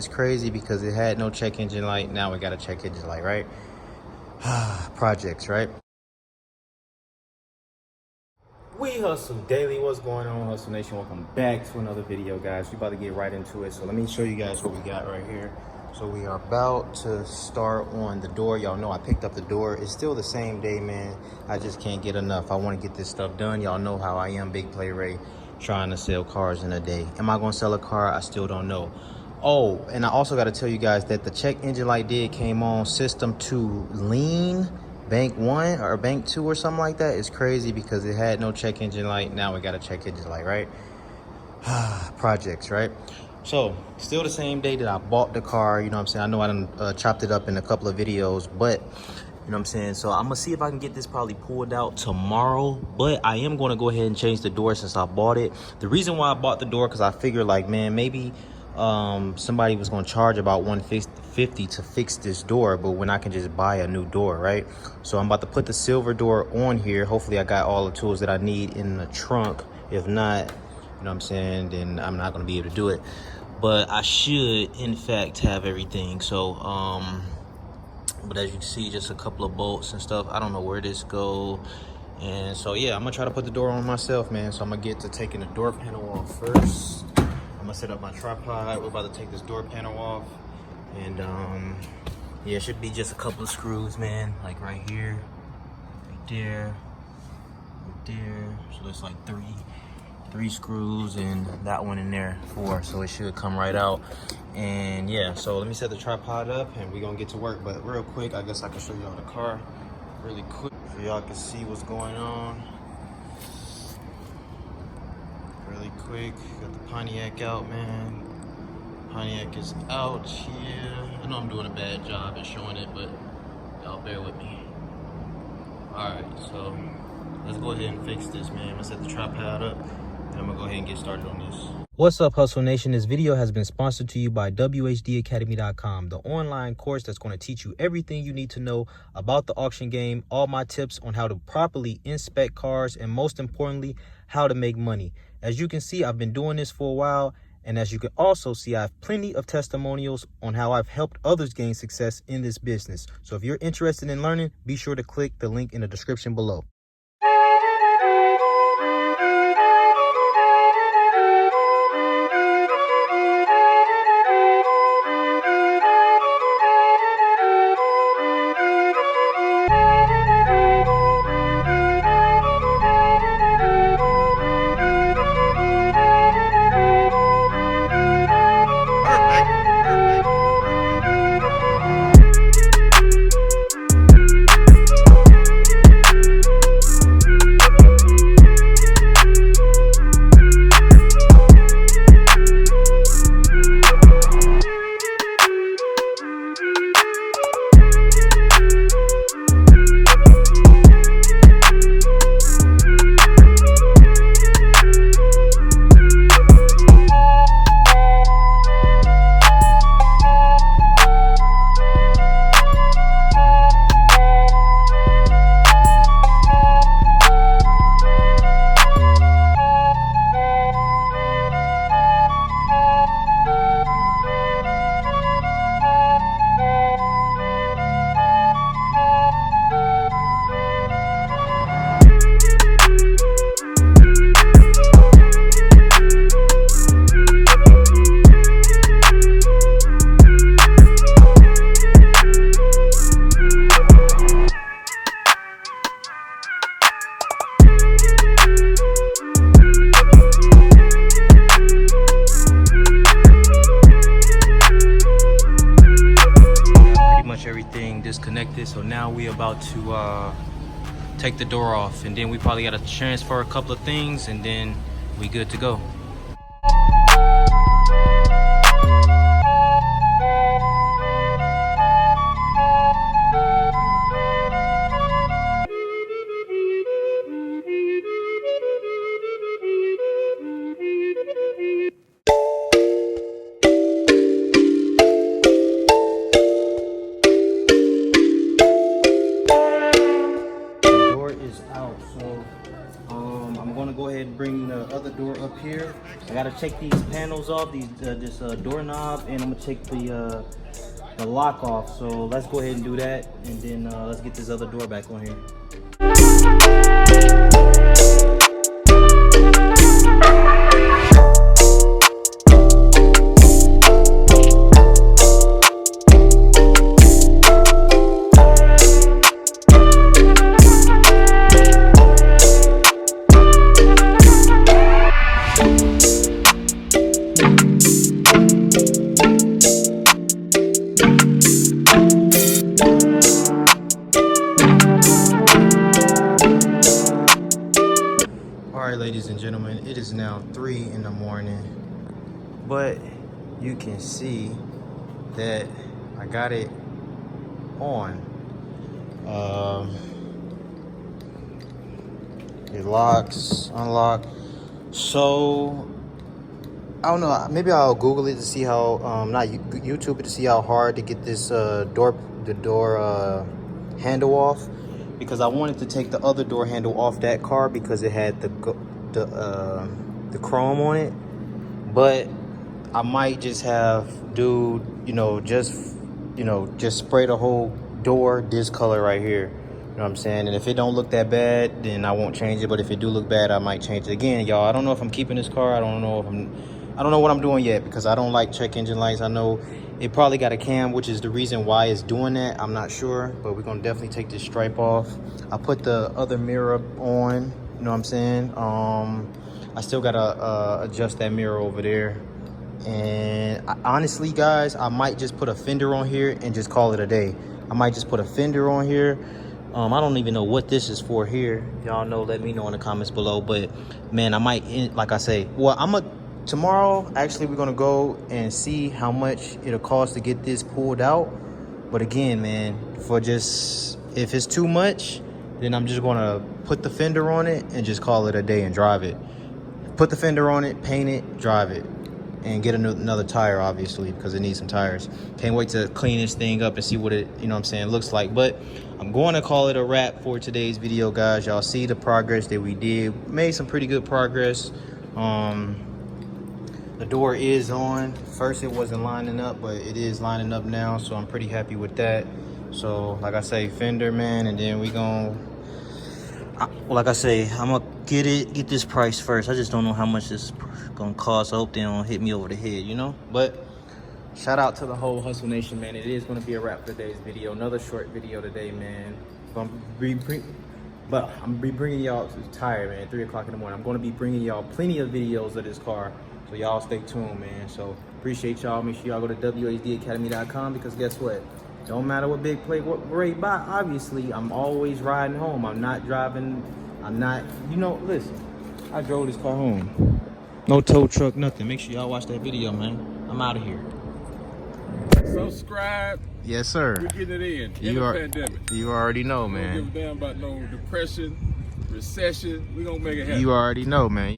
It's crazy because it had no check engine light. Now we got a check engine light, right? Projects, right? We Hustle Daily. What's going on, Hustle Nation? Welcome back to another video, guys. We about to get right into it. So let me show you guys what we got right here. So we are about to start on the door. Y'all know I picked up the door. It's still the same day, man. I just can't get enough. I want to get this stuff done. Y'all know how I am, Big Play Ray, trying to sell cars in a day. Am I going to sell a car? I still don't know. Oh, and I also got to tell you guys that the check engine light came on. System 2 lean. Bank 1 or Bank 2 or something like that. It's crazy because it had no check engine light. Now we got a check engine light, right? Projects, right? So still the same day that I bought the car. You know what I'm saying? I know I done chopped it up in a couple of videos, but you know what I'm saying? So I'm gonna see if I can get this probably pulled out tomorrow, but I am gonna go ahead and change the door since I bought it. The reason why I bought the door, because I figured like, man, maybe somebody was gonna charge about $150 to fix this door, but when I can just buy a new door, right? So I'm about to put the silver door on here. Hopefully I got all the tools that I need in the trunk. If not, you know what I'm saying, then I'm not gonna be able to do it. But I should in fact have everything. So but as you can see, just a couple of bolts and stuff. I don't know where this go. And so yeah, I'm gonna try to put the door on myself, man. So I'm gonna get to taking the door panel off first. I'm gonna set up my tripod. We're about to take this door panel off. And yeah, it should be just a couple of screws, man. Like right here, right there, right there. So there's like three screws, and that one in there 4. So it should come right out. And yeah, so let me set the tripod up and we're gonna get to work. But real quick, I guess I can show y'all the car really quick so y'all can see what's going on. Really quick, got the Pontiac out, man. Pontiac is out here. I know I'm doing a bad job at showing it, but y'all bear with me. Alright, so let's go ahead and fix this, man. I'm gonna set the tripod up and I'm gonna go ahead and get started on this. What's up, Hustle Nation? This video has been sponsored to you by whdacademy.com, the online course that's going to teach you everything you need to know about the auction game, all my tips on how to properly inspect cars, and most importantly, how to make money. As you can see, I've been doing this for a while, and as you can also see, I have plenty of testimonials on how I've helped others gain success in this business. So if you're interested in learning, be sure to click the link in the description below. Everything disconnected, so now we about to take the door off, and then we probably got to transfer a couple of things, and then we good to go. bring the other door up here. I gotta take these panels off, this doorknob, and I'm gonna take the lock off. So let's go ahead and do that, and then let's get this other door back on here. Ladies and gentlemen, it is now 3 in the morning, but you can see that I got it on. It locks, unlock. So I don't know, maybe I'll Google it to see how not YouTube it to see how hard to get this door handle off, because I wanted to take the other door handle off that car because it had the chrome on it. But I might just have just spray the whole door this color right here. You know what I'm saying? And if it don't look that bad, then I won't change it. But if it do look bad, I might change it again. Y'all, I don't know if I'm keeping this car. I don't know what I'm doing yet, because I don't like check engine lights. I know it probably got a cam, which is the reason why it's doing that. I'm not sure, but we're gonna definitely take this stripe off. I put the other mirror on, you know what I'm saying? I still gotta adjust that mirror over there. And honestly, guys, I might just put a fender on here and just call it a day. I might just put a fender on here. I don't even know what this is for here. Y'all know, let me know in the comments below. But man, I might, like I say, well, tomorrow, actually, we're gonna go and see how much it'll cost to get this pulled out. But again, man, if it's too much, then I'm just gonna put the fender on it and just call it a day and drive it. Put the fender on it, paint it, drive it, and get another tire, obviously, because it needs some tires. Can't wait to clean this thing up and see what it, looks like. But I'm going to call it a wrap for today's video, guys. Y'all see the progress that we did. Made some pretty good progress. The door is on. First it wasn't lining up, but it is lining up now, so I'm pretty happy with that. So like I say, fender, man, and then we like I say, I'm gonna get this price first. I just don't know how much this gonna cost. I hope they don't hit me over the head, but shout out to the whole Hustle Nation, man. It is gonna be a wrap for today's video. Another short video today, man. I'm be bringing y'all to tired, man. 3 o'clock in the morning. I'm gonna be bringing y'all plenty of videos of this car. So y'all stay tuned, man. So appreciate y'all. Make sure y'all go to wehustledaily.com, because guess what? Don't matter what big play, what great buy. Obviously, I'm always riding home. I'm not driving. Listen, I drove this car home. No tow truck, nothing. Make sure y'all watch that video, man. I'm out of here. Subscribe. Yes, sir. We're getting it in the pandemic. You already know, man. We don't give a damn about no depression, recession. We're going to make it happen. You already know, man.